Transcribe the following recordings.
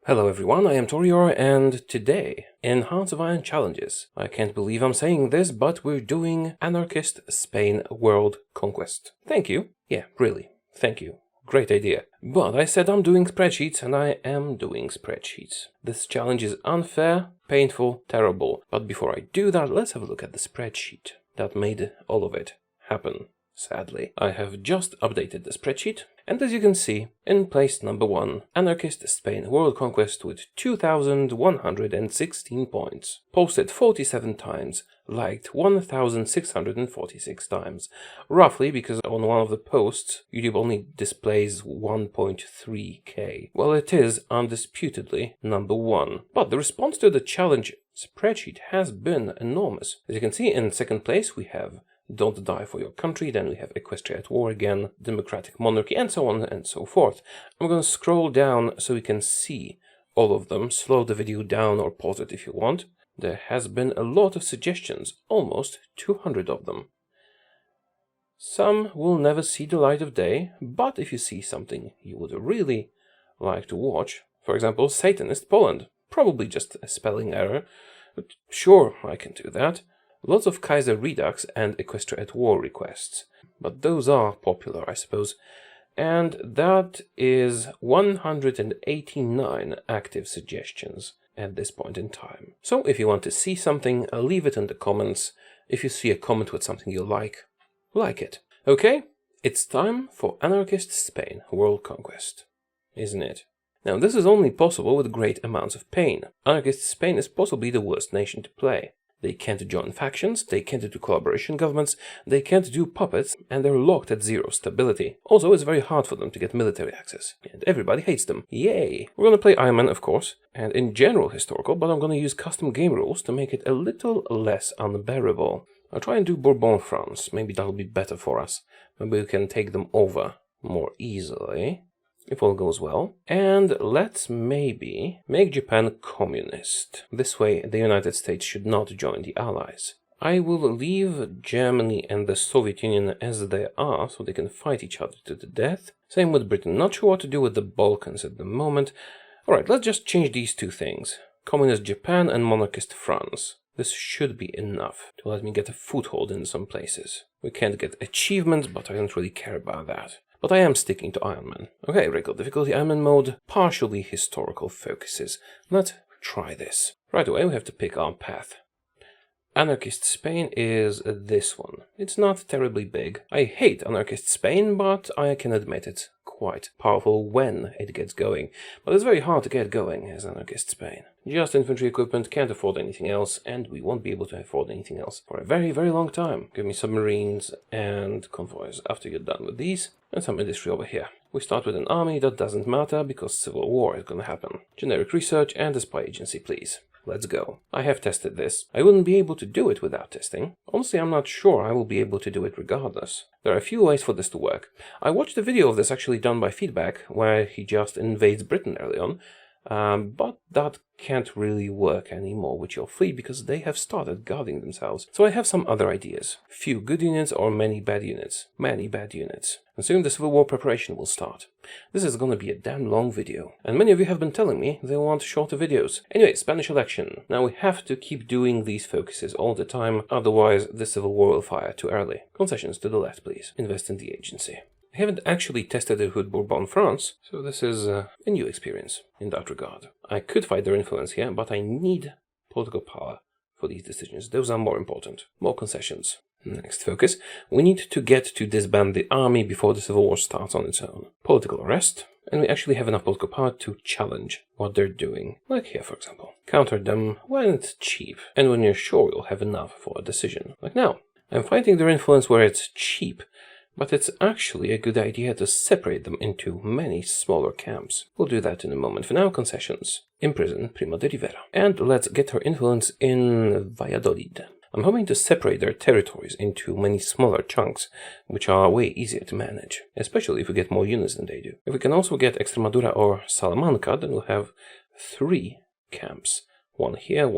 Hello everyone, I am Taureor, and today, in Hearts of Iron Challenges, I can't believe I'm saying this, but we're doing Anarchist Spain World Conquest. Thank you. Yeah, really, thank you. Great idea. But I said I'm doing spreadsheets, and I am doing spreadsheets. This challenge is unfair, painful, terrible. But before I do that, let's have a look at the spreadsheet that made all of it happen. Sadly, I have just updated the spreadsheet, and as you can see, in place number 1, Anarchist Spain World Conquest with 2,116 points. Posted 47 times, liked 1,646 times. Roughly, because on one of the posts, YouTube only displays 1.3k. Well, it is undisputedly number 1. But the response to the challenge spreadsheet has been enormous. As you can see, in second place we have Don't Die for Your Country, then we have Equestria at War again, Democratic Monarchy, and so on and so forth. I'm going to scroll down so we can see all of them. Slow the video down or pause it if you want. There has been a lot of suggestions, almost 200 of them. Some will never see the light of day, but if you see something you would really like to watch, for example, Satanist Poland, probably just a spelling error, but sure, I can do that. Lots of Kaiser Redux and Equestria at War requests, but those are popular, I suppose. And that is 189 active suggestions at this point in time. So if you want to see something, leave it in the comments. If you see a comment with something you like it. Okay, it's time for Anarchist Spain World Conquest, isn't it? Now this is only possible with great amounts of pain. Anarchist Spain is possibly the worst nation to play. They can't join factions, they can't do collaboration governments, they can't do puppets, and they're locked at 0 stability. Also, it's very hard for them to get military access, and everybody hates them. Yay! We're gonna play Iron Man, of course, and in general historical, but I'm gonna use custom game rules to make it a little less unbearable. I'll try and do Bourbon France, maybe that'll be better for us. Maybe we can take them over more easily, if all goes well. And let's maybe make Japan communist. This way the United States should not join the Allies. I will leave Germany and the Soviet Union as they are, so they can fight each other to the death. Same with Britain. Not sure what to do with the Balkans at the moment. Alright, let's just change these two things. Communist Japan and monarchist France. This should be enough to let me get a foothold in some places. We can't get achievements, but I don't really care about that. But I am sticking to Iron Man. Okay, regular difficulty, Iron Man mode, partially historical focuses. Let's try this. Right away, we have to pick our path. Anarchist Spain is this one. It's not terribly big. I hate Anarchist Spain, but I can admit it's quite powerful when it gets going. But it's very hard to get going as Anarchist Spain. Just infantry equipment, can't afford anything else, and we won't be able to afford anything else for a very, very long time. Give me submarines and convoys after you're done with these, and some industry over here. We start with an army, that doesn't matter because civil war is gonna happen. Generic research and a spy agency, please. Let's go. I have tested this. I wouldn't be able to do it without testing. Honestly, I'm not sure I will be able to do it regardless. There are a few ways for this to work. I watched a video of this actually done by Feedback, where he just invades Britain early on, but that can't really work anymore with your fleet because they have started guarding themselves. So I have some other ideas. Few good units or many bad units. Many bad units. And soon the Civil War preparation will start. This is gonna be a damn long video. And many of you have been telling me they want shorter videos. Anyway, Spanish election. Now we have to keep doing these focuses all the time, otherwise the Civil War will fire too early. Concessions to the left, please. Invest in the agency. I haven't actually tested it with Bourbon France, so this is a new experience in that regard. I could fight their influence here, but I need political power for these decisions. Those are more important. More concessions. Next focus. We need to get to disband the army before the civil war starts on its own. Political arrest. And we actually have enough political power to challenge what they're doing. Like here, for example. Counter them when it's cheap, and when you're sure you'll have enough for a decision. Like now. I'm fighting their influence where it's cheap, but it's actually a good idea to separate them into many smaller camps. We'll do that in a moment. For now, concessions. Imprison Prima de Rivera. And let's get her influence in Valladolid. I'm hoping to separate their territories into many smaller chunks, which are way easier to manage, especially if we get more units than they do. If we can also get Extremadura or Salamanca, then we'll have 3 camps. One here,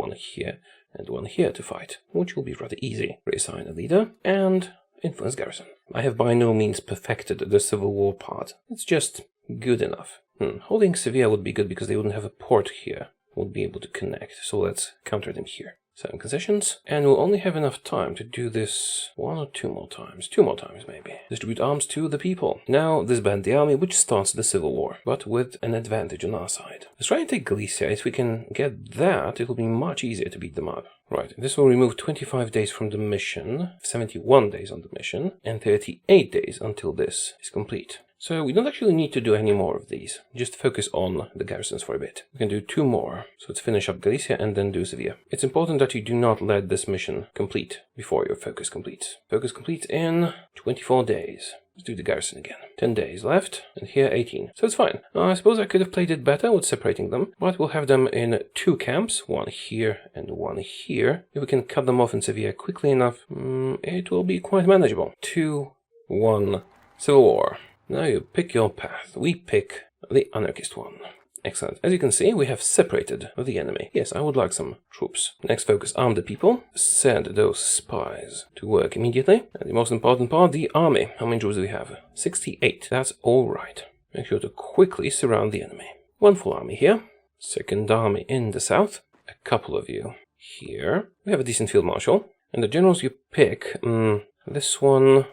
and one here to fight, which will be rather easy. Reassign a leader, and influence garrison. I have by no means perfected the Civil War part. It's just good enough. Holding Sevilla would be good because they wouldn't have a port here. Won't be able to connect. So let's counter them here. 7 concessions, and we'll only have enough time to do this 1 or 2 more times. 2 more times, maybe. Distribute arms to the people. Now disband the army, which starts the civil war, but with an advantage on our side. Let's try and take Galicia. If we can get that, it'll be much easier to beat them up. Right, this will remove 25 days from the mission, 71 days on the mission, and 38 days until this is complete. So we don't actually need to do any more of these. Just focus on the garrisons for a bit. We can do 2 more. So let's finish up Galicia and then do Sevilla. It's important that you do not let this mission complete before your focus completes. Focus completes in 24 days. Let's do the garrison again. 10 days left, and here 18. So it's fine. I suppose I could have played it better with separating them, but we'll have them in 2 camps, 1 here and 1 here. If we can cut them off in Sevilla quickly enough, it will be quite manageable. 2, 1, Civil War. Now you pick your path. We pick the anarchist one. Excellent. As you can see, we have separated the enemy. Yes, I would like some troops. Next focus, arm the people. Send those spies to work immediately. And the most important part, the army. How many troops do we have? 68. That's all right. Make sure to quickly surround the enemy. 1 full army here. 2nd army in the south. A couple of you here. We have a decent field marshal. And the generals you pick, this one,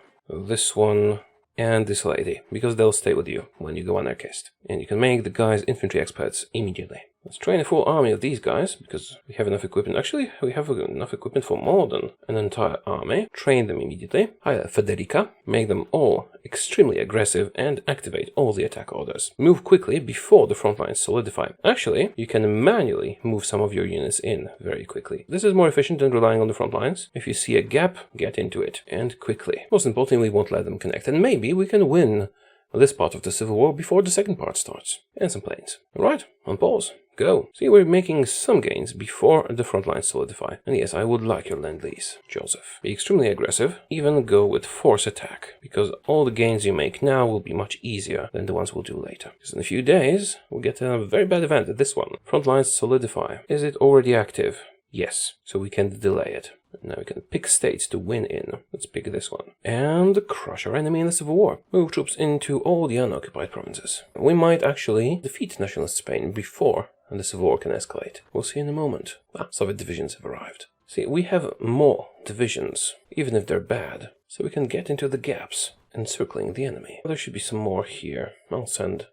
and this lady, because they'll stay with you when you go anarchist. And you can make the guys infantry experts immediately. Let's train a full army of these guys, because we have enough equipment. Actually, we have enough equipment for more than an entire army. Train them immediately. Hire Federica. Make them all extremely aggressive and activate all the attack orders. Move quickly before the front lines solidify. Actually, you can manually move some of your units in very quickly. This is more efficient than relying on the front lines. If you see a gap, get into it, and quickly. Most importantly, we won't let them connect. And maybe we can win this part of the Civil War before the second part starts. And some planes. Alright, on pause. Go. See, we're making some gains before the front lines solidify. And yes, I would like your lend-lease, Joseph. Be extremely aggressive, even go with force attack, because all the gains you make now will be much easier than the ones we'll do later. Because in a few days, we'll get a very bad event at this one. Front lines solidify. Is it already active? Yes, so we can delay it. Now we can pick states to win in. Let's pick this one. And crush our enemy in the Civil War. Move troops into all the unoccupied provinces. We might actually defeat Nationalist Spain before the Civil War can escalate. We'll see in a moment. Soviet divisions have arrived. See, we have more divisions, even if they're bad, so we can get into the gaps, encircling the enemy. There should be some more here. I'll send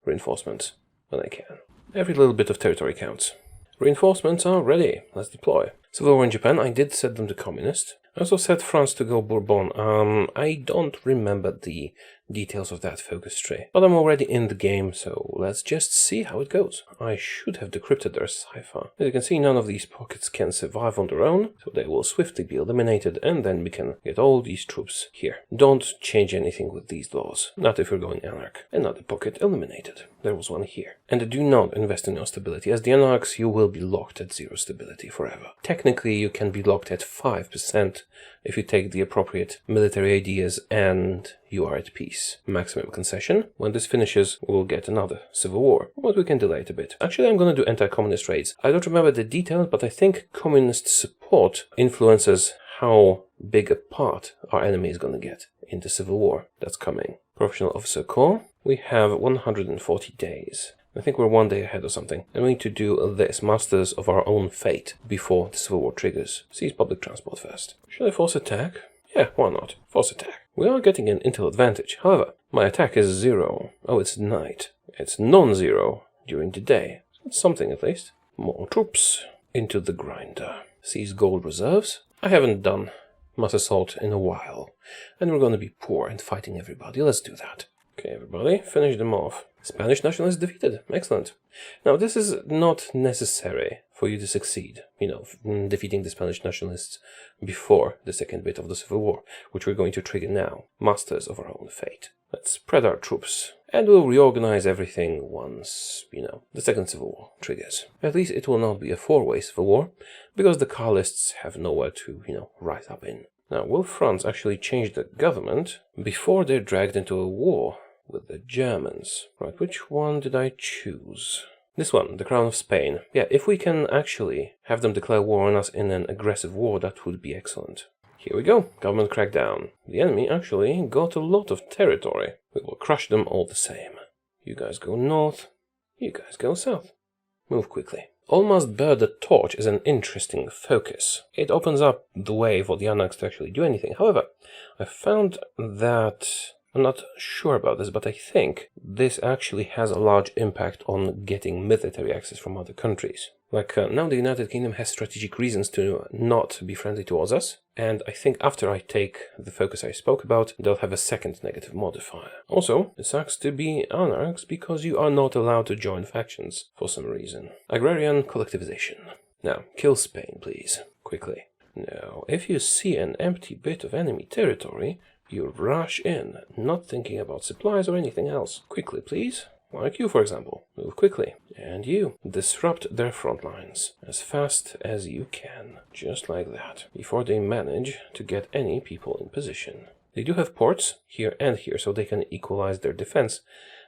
reinforcements when I can. Every little bit of territory counts. Reinforcements are ready. Let's deploy. Civil War in Japan, I did set them to communist. I also set France to go Bourbon. I don't remember the details of that focus tree, but I'm already in the game, so let's just see how it goes. I should have decrypted their cipher. As you can see, none of these pockets can survive on their own, so they will swiftly be eliminated, and then we can get all these troops here. Don't change anything with these laws, not if you're going Anarch. Another pocket eliminated. There was one here. And do not invest in your stability. As the Anarchs, you will be locked at 0 stability forever. Technically, you can be locked at 5% if you take the appropriate military ideas and you are at peace. Maximum concession. When this finishes, we'll get another civil war, but we can delay it a bit. Actually, I'm going to do anti-communist raids. I don't remember the details, but I think communist support influences how big a part our enemy is going to get in the civil war that's coming. Professional Officer Corps. We have 140 days. I think we're 1 day ahead or something. And we need to do this, Masters of Our Own Fate, before the Civil War triggers. Seize public transport first. Should I force attack? Yeah, why not? Force attack. We are getting an intel advantage. However, my attack is 0. Oh, it's night. It's non-zero during the day. That's something at least. More troops into the grinder. Seize gold reserves. I haven't done mass assault in a while. And we're going to be poor and fighting everybody. Let's do that. Okay, everybody, finish them off. Spanish nationalists defeated. Excellent. Now, this is not necessary for you to succeed, defeating the Spanish nationalists before the second bit of the Civil War, which we're going to trigger now. Masters of Our Own Fate. Let's spread our troops, and we'll reorganize everything once, the second Civil War triggers. At least it will not be a 4-way Civil War, because the Carlists have nowhere to, rise up in. Now, will France actually change the government before they're dragged into a war with the Germans? Right, which one did I choose? This one, the Crown of Spain. Yeah, if we can actually have them declare war on us in an aggressive war, that would be excellent. Here we go, government crackdown. The enemy actually got a lot of territory. We will crush them all the same. You guys go north. You guys go south. Move quickly. Almost bear the torch is an interesting focus. It opens up the way for the Anarchs to actually do anything. However, I found that, I'm not sure about this, but I think this actually has a large impact on getting military access from other countries. Like, now the United Kingdom has strategic reasons to not be friendly towards us, and I think after I take the focus I spoke about, they'll have a second negative modifier. Also, it sucks to be Anarchs because you are not allowed to join factions for some reason. Agrarian collectivization. Now, kill Spain, please. Quickly. Now, if you see an empty bit of enemy territory, you rush in, not thinking about supplies or anything else. Quickly, please. Like you, for example. Move quickly. And you. Disrupt their front lines as fast as you can. Just like that. Before they manage to get any people in position. They do have ports here and here, so they can equalize their defense.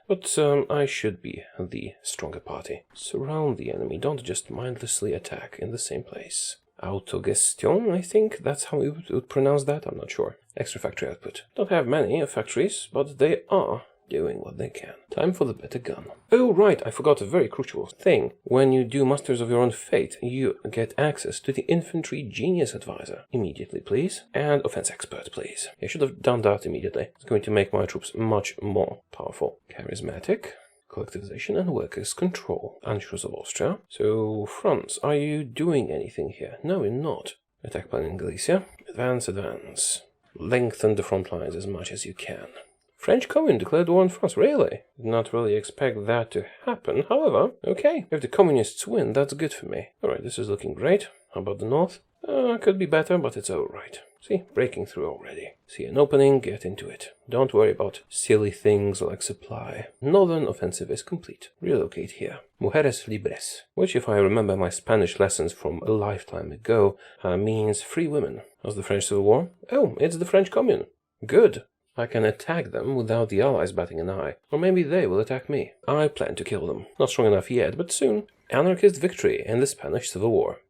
But I should be the stronger party. Surround the enemy. Don't just mindlessly attack in the same place. Autogestion, I think that's how we would pronounce that. I'm not sure. Extra factory output. Don't have many factories, but they are doing what they can. Time for the better gun. Oh right, I forgot a very crucial thing. When you do Masters of Your Own Fate, you get access to the Infantry Genius Advisor. Immediately, please. And Offense Expert, please. I should have done that immediately. It's going to make my troops much more powerful. Charismatic. Collectivization and workers' control. Anschluss of Austria. So, France, are you doing anything here? No, you're not. Attack plan in Galicia. Advance, advance. Lengthen the front lines as much as you can. French Commune declared war on France. Really? Did not really expect that to happen. However, okay. If the Communists win, that's good for me. Alright, this is looking great. How about the North? Could be better, but it's alright. See, breaking through already. See an opening, get into it. Don't worry about silly things like supply. Northern offensive is complete. Relocate here. Mujeres libres, which, if I remember my Spanish lessons from a lifetime ago, means free women. How's the French Civil War? Oh, it's the French Commune. Good. I can attack them without the Allies batting an eye. Or maybe they will attack me. I plan to kill them. Not strong enough yet, but soon. Anarchist victory in the Spanish Civil War.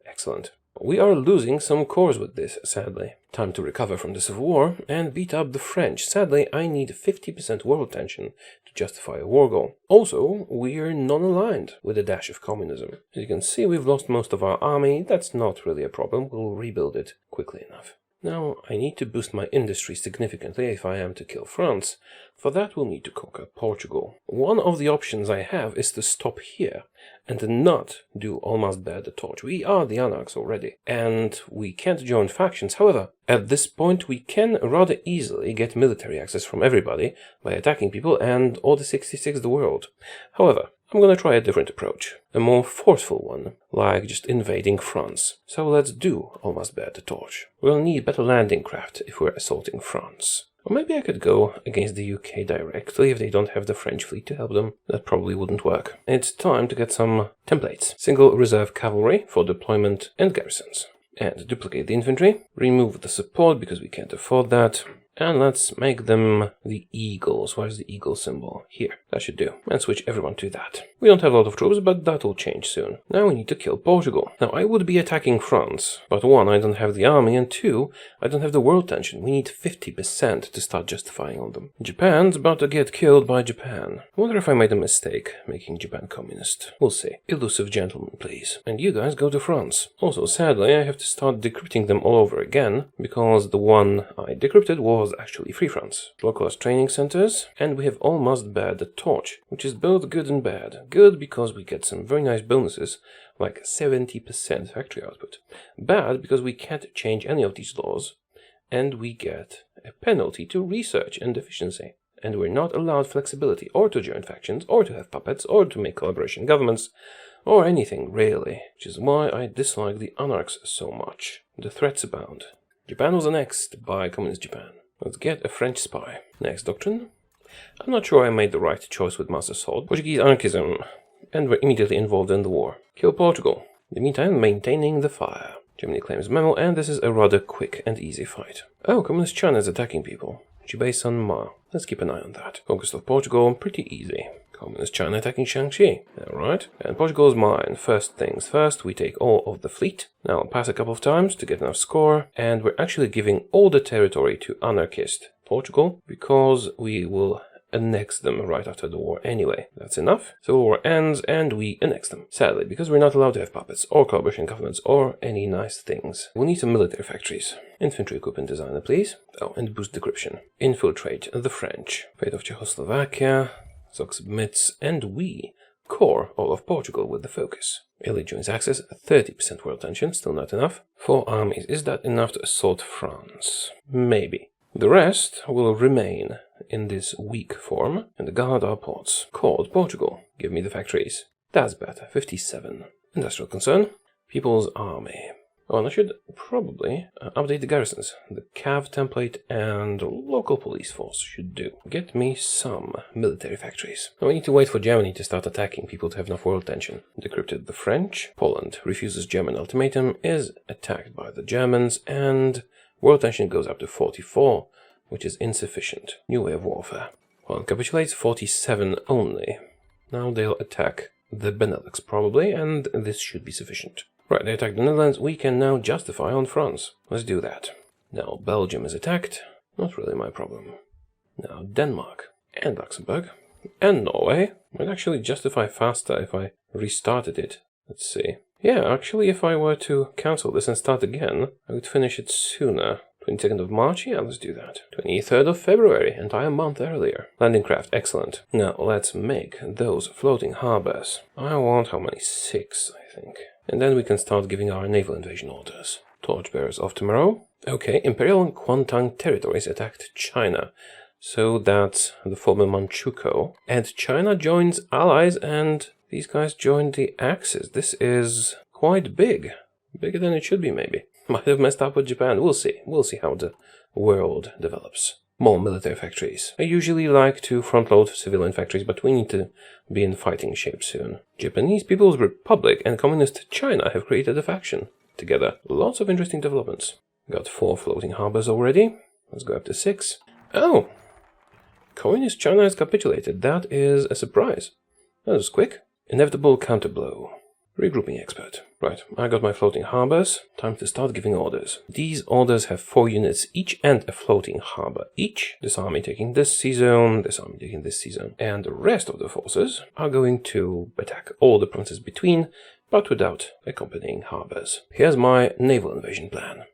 Excellent. We are losing some cores with this, sadly. Time to recover from the Civil War and beat up the French. Sadly, I need 50% world tension to justify a war goal. Also, we're non-aligned with a dash of communism. As you can see, we've lost most of our army. That's not really a problem. We'll rebuild it quickly enough. Now, I need to boost my industry significantly if I am to kill France. For that, we'll need to conquer Portugal. One of the options I have is to stop here and not do Almost Bear the Torch. We are the Anarchs already, and we can't join factions. However, at this point, we can rather easily get military access from everybody by attacking people and Order 66 the world. However, I'm gonna try a different approach, a more forceful one, like just invading France. So let's do Almost Bear the Torch. We'll need better landing craft if we're assaulting France. Or maybe I could go against the UK directly if they don't have the French fleet to help them. That probably wouldn't work. It's time to get some templates. Single reserve cavalry for deployment and garrisons. And duplicate the infantry. Remove the support because we can't afford that. And let's make them the eagles. Where's the eagle symbol? Here. That should do. And switch everyone to that. We don't have a lot of troops, but that'll change soon. Now we need to kill Portugal. Now I would be attacking France, but 1, I don't have the army, and 2, I don't have the world tension. We need 50% to start justifying on them. Japan's about to get killed by Japan. I wonder if I made a mistake making Japan communist. We'll see. Elusive gentlemen, please. And you guys go to France. Also, sadly, I have to start decrypting them all over again, because the one I decrypted was actually Free France. Localized training centers, and we have Almost Bear the Torch, which is both good and bad. Good because we get some very nice bonuses, like 70% factory output. Bad because we can't change any of these laws, and we get a penalty to research and efficiency. And we're not allowed flexibility, or to join factions, or to have puppets, or to make collaboration governments, or anything really, which is why I dislike the Anarchs so much. The threats abound. Japan was annexed by Communist Japan. Let's get a French spy. Next doctrine. I'm not sure I made the right choice with Master Sword. Portuguese anarchism. And we're immediately involved in the war. Kill Portugal. In the meantime, maintaining the fire. Germany claims Memo, and this is a rather quick and easy fight. Oh, Communist China is attacking people. Jibei San Ma. Let's keep an eye on that. Conquest of Portugal, pretty easy. Communist China attacking Shaanxi. Alright. And Portugal is mine. First things first, we take all of the fleet. Now I'll pass a couple of times to get enough score. And we're actually giving all the territory to Anarchist Portugal, because we will annex them right after the war anyway. That's enough. So the war ends and we annex them. Sadly, because we're not allowed to have puppets or collaboration governments or any nice things. We'll need some military factories. Infantry equipment designer, please. Oh, and boost decryption. Infiltrate the French. Fate of Czechoslovakia. Zog submits, and we core all of Portugal with the focus. Italy joins Axis, 30% world tension, still not enough. 4 armies, is that enough to assault France? Maybe. The rest will remain in this weak form and guard our ports. Called Portugal, give me the factories. That's better, 57. Industrial concern, People's Army. Oh, and I should probably update the garrisons. The Cav template and local police force should do. Get me some military factories. Now we need to wait for Germany to start attacking people to have enough world tension. Decrypted the French. Poland refuses German ultimatum, is attacked by the Germans, and world tension goes up to 44, which is insufficient. New way of warfare. Poland capitulates, 47 only. Now they'll attack the Benelux probably, and this should be sufficient. Right, they attacked the Netherlands, we can now justify on France. Let's do that. Now Belgium is attacked, not really my problem. Now Denmark and Luxembourg and Norway might actually justify faster if I restarted it. Let's see. Yeah, actually if I were to cancel this and start again, I would finish it sooner. 22nd of March, yeah, let's do that. 23rd of February, entire month earlier. Landing craft, excellent. Now let's make those floating harbors. I want how many? 6, I think. And then we can start giving our naval invasion orders. Torchbearers off tomorrow. Okay, Imperial and Kuomintang territories attacked China. So that's the former Manchukuo. And China joins allies and these guys joined the Axis. This is quite big. Bigger than it should be, maybe. Might have messed up with Japan. We'll see. We'll see how the world develops. More military factories. I usually like to front-load civilian factories, but we need to be in fighting shape soon. Japanese People's Republic and Communist China have created a faction together. Lots of interesting developments. Got 4 floating harbors already. Let's go up to 6. Oh! Communist China has capitulated. That is a surprise. That was quick. Inevitable counterblow. Regrouping expert. Right, I got my floating harbors. Time to start giving orders. These orders have 4 units each and a floating harbor each. This army taking this sea zone, this army taking this sea zone. And the rest of the forces are going to attack all the provinces between, but without accompanying harbors. Here's my naval invasion plan.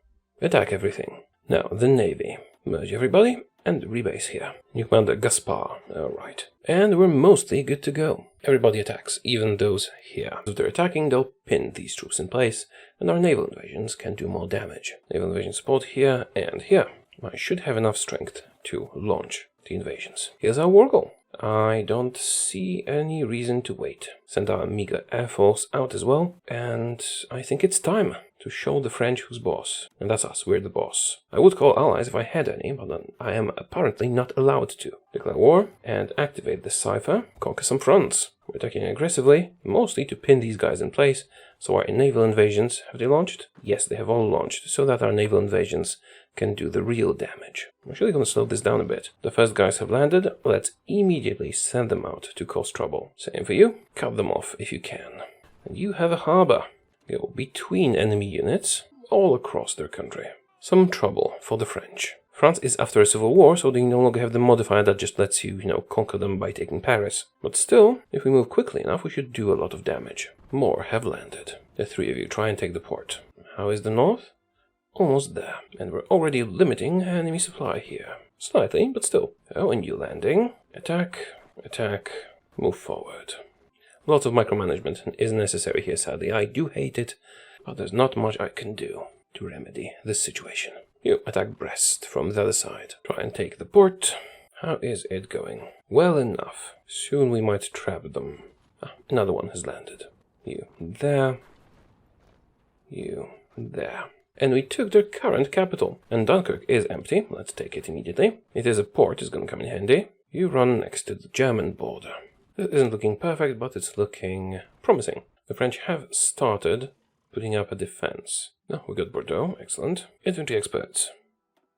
Attack everything. Now, the navy. Merge everybody and rebase here. New commander Gaspar. Alright. And we're mostly good to go. Everybody attacks, even those here. If they're attacking, they'll pin these troops in place, and our naval invasions can do more damage. Naval invasion support here and here. I should have enough strength to launch the invasions. Here's our war goal. I don't see any reason to wait. Send our meager air force out as well, and I think it's time to show the French who's boss. And that's us, we're the boss. I would call allies if I had any, but I am apparently not allowed to. Declare war and activate the cipher. Conquer some fronts. We're attacking aggressively, mostly to pin these guys in place. So our naval invasions, have they launched? Yes, they have all launched, so that our naval invasions can do the real damage. I'm actually going to slow this down a bit. The first guys have landed, let's immediately send them out to cause trouble. Same for you, cut them off if you can. And you have a harbor. Go between enemy units, all across their country. Some trouble for the French. France is after a civil war, so they no longer have the modifier that just lets you, conquer them by taking Paris. But still, if we move quickly enough, we should do a lot of damage. More have landed. The 3 of you try and take the port. How is the north? Almost there. And we're already limiting enemy supply here. Slightly, but still. Oh, and you landing. Attack, attack, move forward. Lots of micromanagement is necessary here, sadly. I do hate it, but there's not much I can do to remedy this situation. You attack Brest from the other side. Try and take the port. How is it going? Well enough. Soon we might trap them. Another one has landed. You there. You there. And we took their current capital. And Dunkirk is empty. Let's take it immediately. It is a port, it's going to come in handy. You run next to the German border. This isn't looking perfect, but it's looking promising. The French have started putting up a defense. No, we got Bordeaux, excellent. Infantry experts.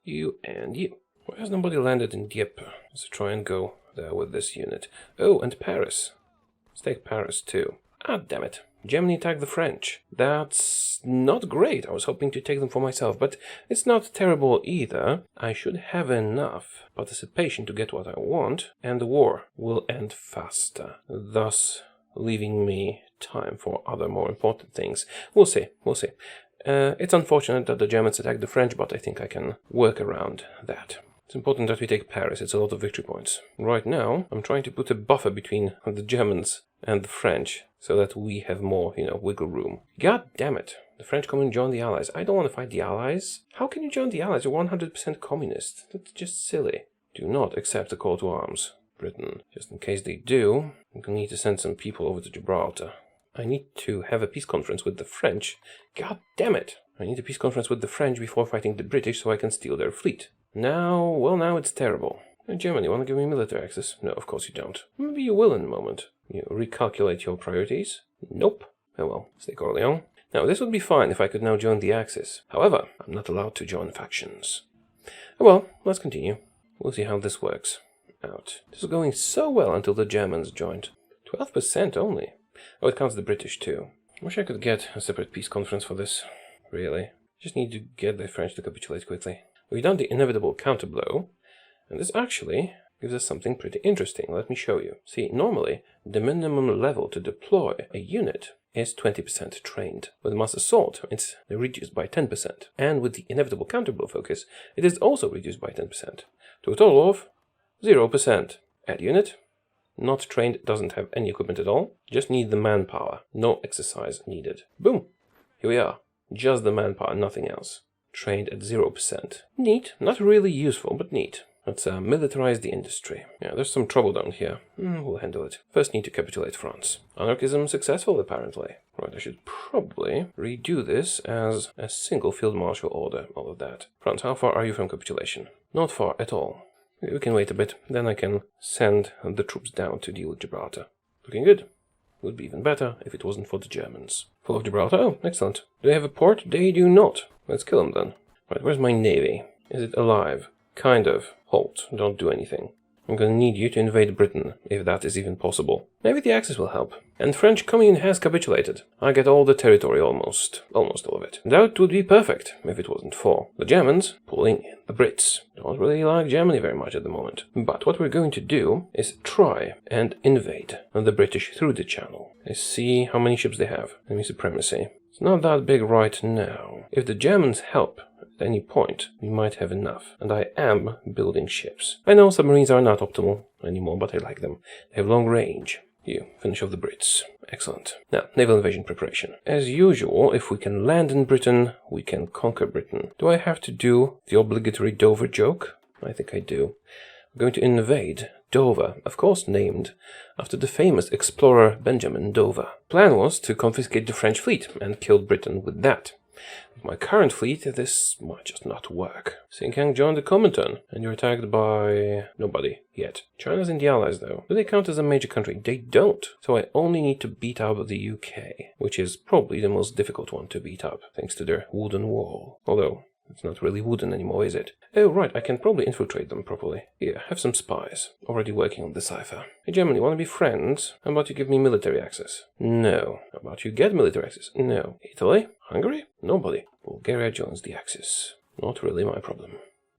You and you. Why has nobody landed in Dieppe? Let's try and go there with this unit. Oh, and Paris. Let's take Paris too. Ah, damn it. Germany attacked the French. That's not great. I was hoping to take them for myself, but it's not terrible either. I should have enough participation to get what I want, and the war will end faster, thus leaving me time for other more important things. We'll see. It's unfortunate that the Germans attacked the French, but I think I can work around that. It's important that we take Paris. It's a lot of victory points. Right now, I'm trying to put a buffer between the Germans and the French, so that we have more, wiggle room. God damn it. The French come and join the Allies. I don't want to fight the Allies. How can you join the Allies? You're 100% communist. That's just silly. Do not accept the call to arms, Britain. Just in case they do, I'm going to need to send some people over to Gibraltar. I need to have a peace conference with the French. God damn it. I need a peace conference with the French before fighting the British so I can steal their fleet. Now it's terrible. Germany, want to give me military access? No, of course you don't. Maybe you will in a moment. You recalculate your priorities? Nope. Oh well, stay Corleone. Now, this would be fine if I could now join the Axis. However, I'm not allowed to join factions. Oh well, let's continue. We'll see how this works out. This was going so well until the Germans joined. 12% only. Oh, it counts the British too. Wish I could get a separate peace conference for this. Really. Just need to get the French to capitulate quickly. We've done the inevitable counterblow, and this actually gives us something pretty interesting. Let me show you. See, normally, the minimum level to deploy a unit is 20% trained. With mass assault, it's reduced by 10%. And with the inevitable counterblow focus, it is also reduced by 10%. To a total of 0%. Add unit. Not trained, doesn't have any equipment at all. Just need the manpower. No exercise needed. Boom! Here we are. Just the manpower, nothing else. Trained at 0%. Neat. Not really useful, but neat. Let's militarize the industry. Yeah, there's some trouble down here. We'll handle it. First need to capitulate France. Anarchism successful, apparently. Right, I should probably redo this as a single field marshal order, all of that. France, how far are you from capitulation? Not far at all. We can wait a bit, then I can send the troops down to deal with Gibraltar. Looking good. Would be even better if it wasn't for the Germans. Full of Gibraltar? Oh, excellent. Do they have a port? They do not. Let's kill them then. Right, where's my navy? Is it alive? Kind of. Halt. Don't do anything. I'm gonna need you to invade Britain, if that is even possible. Maybe the Axis will help. And French Commune has capitulated. I get all the territory almost all of it. That would be perfect, if it wasn't for the Germans pulling in the Brits. Don't really like Germany very much at the moment. But what we're going to do is try and invade the British through the channel. Let's see how many ships they have. Enemy supremacy. It's not that big right now. If the Germans help at any point, we might have enough. And I am building ships. I know submarines are not optimal anymore, but I like them. They have long range. You, finish off the Brits. Excellent. Now, naval invasion preparation. As usual, if we can land in Britain, we can conquer Britain. Do I have to do the obligatory Dover joke? I think I do. We're going to invade Dover, of course named after the famous explorer Benjamin Dover. Plan was to confiscate the French fleet and kill Britain with that. With my current fleet, this might just not work. Xinjiang joined the Comintern, and you're attacked by nobody yet. China's in the Allies, though. Do they count as a major country? They don't. So I only need to beat up the UK, which is probably the most difficult one to beat up, thanks to their wooden wall. Although, it's not really wooden anymore, is it? Oh, right, I can probably infiltrate them properly. Here, have some spies. Already working on the cipher. Hey, Germany, wanna be friends? How about you give me military access? No. How about you get military access? No. Italy? Hungary? Nobody. Bulgaria joins the Axis. Not really my problem.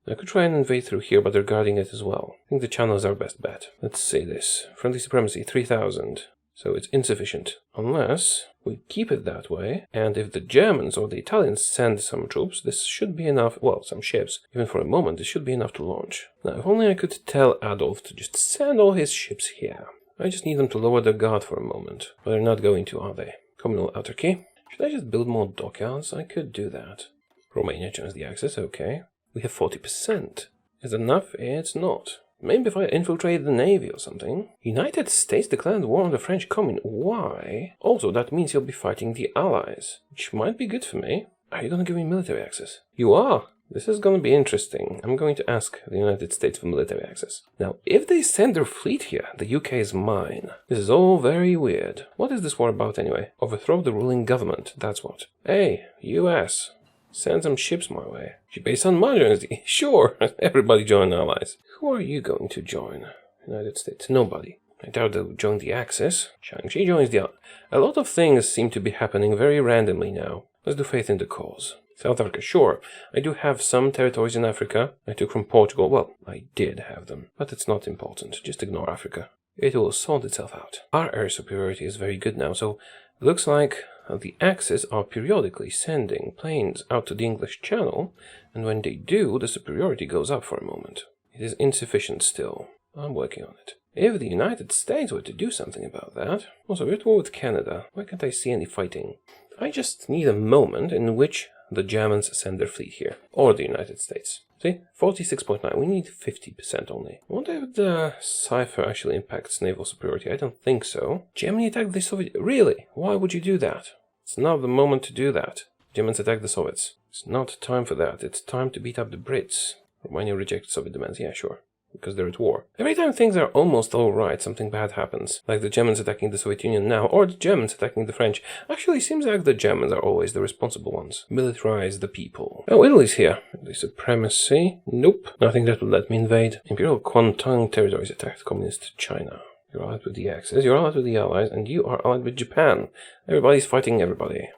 I could try and invade through here, but they're guarding it as well. I think the channel is our best bet. Let's say this. Friendly supremacy, 3,000. So it's insufficient. Unless we keep it that way, and if the Germans or the Italians send some troops, this should be enough, well, some ships. Even for a moment, this should be enough to launch. Now, if only I could tell Adolf to just send all his ships here. I just need them to lower their guard for a moment. But they're not going to, are they? Communal autarky. Should I just build more dockyards? I could do that. Romania joins the Axis, okay. We have 40%. Is that enough? It's not. Maybe if I infiltrate the navy or something. United States declared war on the French Commune. Why? Also, that means you'll be fighting the Allies, which might be good for me. Are you gonna give me military access? You are! This is gonna be interesting. I'm going to ask the United States for military access. Now, if they send their fleet here, the UK is mine. This is all very weird. What is this war about anyway? Overthrow the ruling government, that's what. Hey, US. Send some ships my way. Based on my journey. Sure, everybody join allies. Who are you going to join? United States. Nobody. I doubt they'll join the Axis. Shang-Chi joins the... A lot of things seem to be happening very randomly now. Let's do faith in the cause. South Africa, sure. I do have some territories in Africa. I took from Portugal. Well, I did have them. But it's not important. Just ignore Africa. It will sort itself out. Our air superiority is very good now, so it looks like the Axis are periodically sending planes out to the English Channel, and when they do, the superiority goes up for a moment. It is insufficient still. I'm working on it. If the United States were to do something about that... Also, we're at war with Canada. Why can't I see any fighting? I just need a moment in which the Germans send their fleet here. Or the United States. See? 46.9. We need 50% only. I wonder if the cipher actually impacts naval superiority. I don't think so. Germany attacked the Soviet... Really? Why would you do that? It's not the moment to do that. Germans attack the Soviets. It's not time for that. It's time to beat up the Brits. Romania rejects Soviet demands. Yeah, sure. Because they're at war. Every time things are almost alright, something bad happens. Like the Germans attacking the Soviet Union now, or the Germans attacking the French. Actually, it seems like the Germans are always the responsible ones. Militarize the people. Oh, Italy's here. Italy supremacy. Nope. Nothing that will let me invade. Imperial Kuomintang territories attacked Communist China. You're allied with the Axis, you're allied with the Allies, and you are allied with Japan. Everybody's fighting everybody.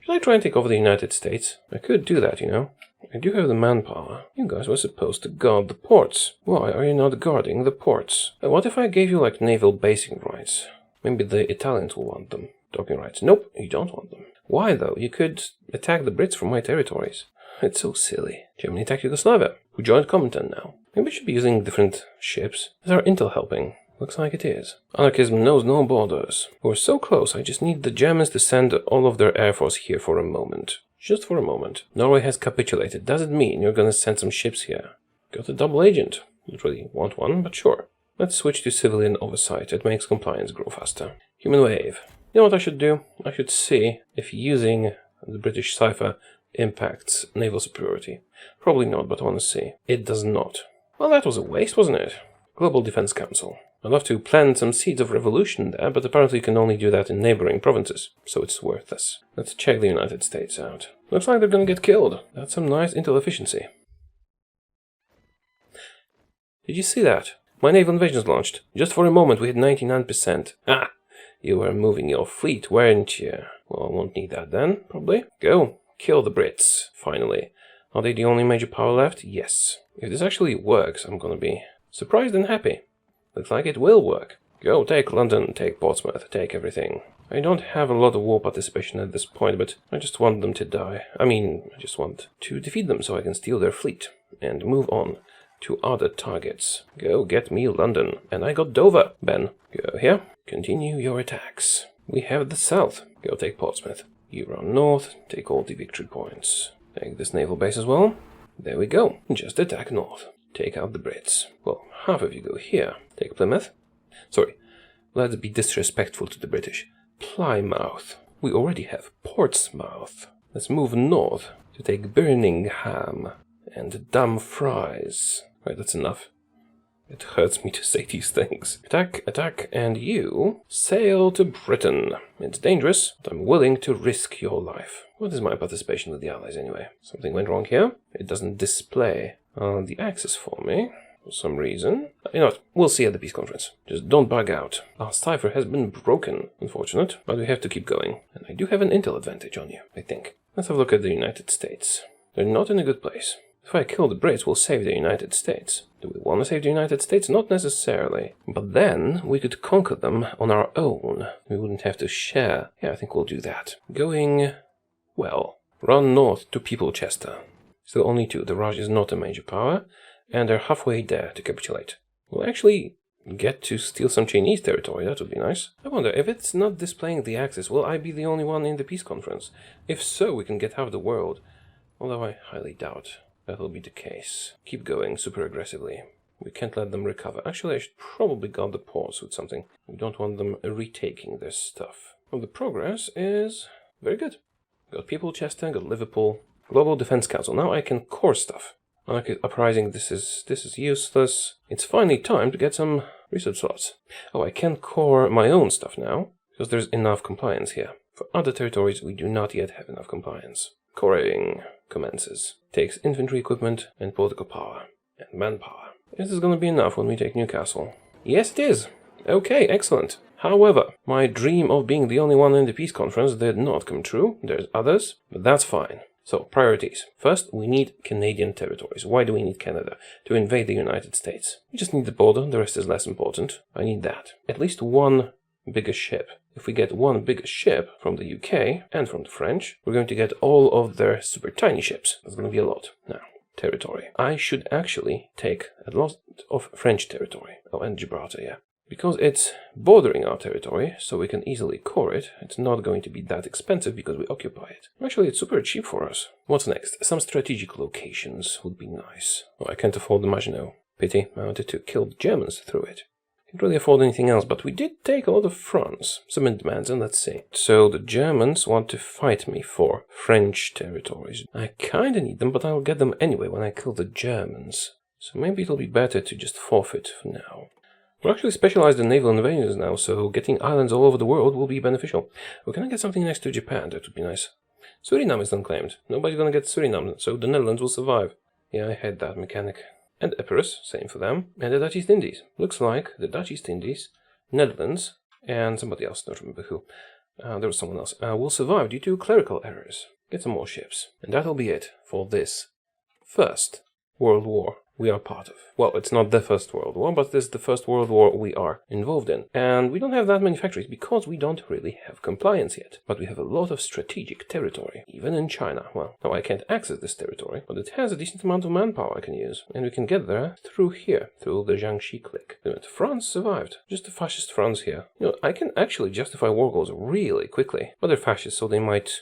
Should I try and take over the United States? I could do that, you know. I do have the manpower. You guys were supposed to guard the ports. Why are you not guarding the ports? What if I gave you like naval basing rights? Maybe the Italians will want them. Docking rights. Nope, you don't want them. Why though? You could attack the Brits from my territories. It's so silly. Germany attacked Yugoslavia. Who joined Comintern now? Maybe we should be using different ships. Is our intel helping? Looks like it is. Anarchism knows no borders. We're so close, I just need the Germans to send all of their air force here for a moment. Just for a moment. Norway has capitulated. Does it mean you're gonna send some ships here? Got a double agent. Don't really want one, but sure. Let's switch to civilian oversight. It makes compliance grow faster. Human wave. You know what I should do? I should see if using the British cipher impacts naval superiority. Probably not, but I want to see. It does not. Well, that was a waste, wasn't it? Global Defense Council. I'd love to plant some seeds of revolution there, but apparently you can only do that in neighboring provinces, so it's worthless. Let's check the United States out. Looks like they're gonna get killed. That's some nice intel efficiency. Did you see that? My naval invasion's launched. Just for a moment we had 99%. Ah! You were moving your fleet, weren't you? Well, I won't need that then, probably. Go. Kill the Brits, finally. Are they the only major power left? Yes. If this actually works, I'm gonna be surprised and happy. Looks like it will work. Go, take London, take Portsmouth, take everything. I don't have a lot of war participation at this point, but I just want them to die. I just want to defeat them so I can steal their fleet and move on to other targets. Go get me London. And I got Dover, Ben. Go here. Continue your attacks. We have the south. Go take Portsmouth. You run north, take all the victory points. Take this naval base as well. There we go. Just attack north. Take out the Brits. Well, half of you go here. Take Plymouth. Sorry, let's be disrespectful to the British. Plymouth. We already have Portsmouth. Let's move north to take Birmingham and Dumfries. Right, that's enough. It hurts me to say these things. Attack, attack, and you sail to Britain. It's dangerous, but I'm willing to risk your life. What is my participation with the Allies anyway? Something went wrong here. It doesn't display the axis for me for some reason. You know what? We'll see at the peace conference. Just don't bug out. Our cipher has been broken. Unfortunate, but we have to keep going. And I do have an intel advantage on you, I think. Let's have a look at the United States. They're not in a good place. If I kill the Brits, we'll save the United States. Do we want to save the United States? Not necessarily. But then we could conquer them on our own. We wouldn't have to share. Yeah, I think we'll do that. Going, well, run north to Peoplechester. Still only two. The Raj is not a major power, and they're halfway there to capitulate. We'll actually get to steal some Chinese territory. That would be nice. I wonder, if it's not displaying the axis, will I be the only one in the peace conference? If so, we can get half the world. Although I highly doubt that'll be the case. Keep going super aggressively. We can't let them recover. Actually, I should probably guard the ports with something. We don't want them retaking their stuff. Well, the progress is very good. Got Peoplechester, got Liverpool. Global Defense Council. Now I can core stuff. Anarchist Uprising, this is useless. It's finally time to get some research slots. Oh, I can core my own stuff now, because there's enough compliance here. For other territories, we do not yet have enough compliance. Coring commences. Takes infantry equipment and political power. And manpower. Is this going to be enough when we take Newcastle? Yes, it is. Okay, excellent. However, my dream of being the only one in the peace conference did not come true. There's others, but that's fine. So, priorities. First, we need Canadian territories. Why do we need Canada? To invade the United States. We just need the border, the rest is less important. I need that. At least one bigger ship. If we get one bigger ship from the UK and from the French, we're going to get all of their super tiny ships. That's going to be a lot. Now, territory. I should actually take a lot of French territory. Oh, and Gibraltar, yeah. Because it's bordering our territory, so we can easily core it, it's not going to be that expensive because we occupy it. Actually, it's super cheap for us. What's next? Some strategic locations would be nice. Oh, I can't afford the Maginot. Pity, I wanted to kill the Germans through it. Can't really afford anything else, but we did take a lot of France. Submit demands, and let's see. So the Germans want to fight me for French territories. I kinda need them, but I'll get them anyway when I kill the Germans. So maybe it'll be better to just forfeit for now. We're actually specialized in naval invasions now, so getting islands all over the world will be beneficial. We're gonna get something next to Japan, that would be nice. Suriname is unclaimed. Nobody's gonna get Suriname, so the Netherlands will survive. Yeah, I hate that mechanic. And Epirus, same for them. And the Dutch East Indies. Looks like the Dutch East Indies, Netherlands, and somebody else, don't remember who. There was someone else. Will survive due to clerical errors. Get some more ships. And that'll be it for this First World War we are part of. Well, it's not the First World War, but this is the First World War we are involved in. And we don't have that many factories because we don't really have compliance yet. But we have a lot of strategic territory, even in China. Well, now I can't access this territory, but it has a decent amount of manpower I can use. And we can get there through here, through the Jiangxi clique. France survived. Just the fascist France here. You know, I can actually justify war goals really quickly. But they're fascist, so they might,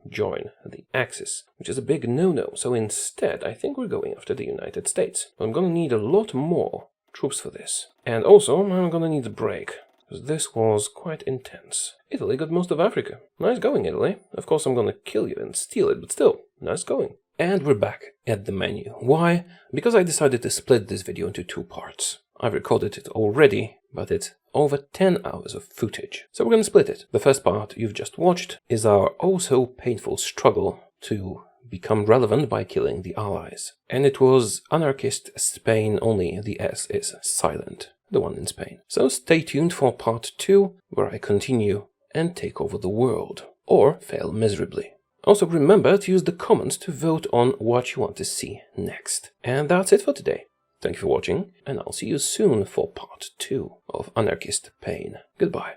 join the Axis, which is a big no-no. So instead, I think we're going after the United States. I'm gonna need a lot more troops for this. And also, I'm gonna need a break, because this was quite intense. Italy got most of Africa. Nice going, Italy. Of course, I'm gonna kill you and steal it, but still, nice going. And we're back at the menu. Why? Because I decided to split this video into two parts. I've recorded it already, but it's over 10 hours of footage. So we're gonna split it. The first part you've just watched is our oh-so painful struggle to become relevant by killing the Allies. And it was Anarchist Spain, only the S is silent, the one in Spain. So stay tuned for part 2, where I continue and take over the world, or fail miserably. Also remember to use the comments to vote on what you want to see next. And that's it for today. Thank you for watching, and I'll see you soon for part 2 of Anarchist Spain. Goodbye.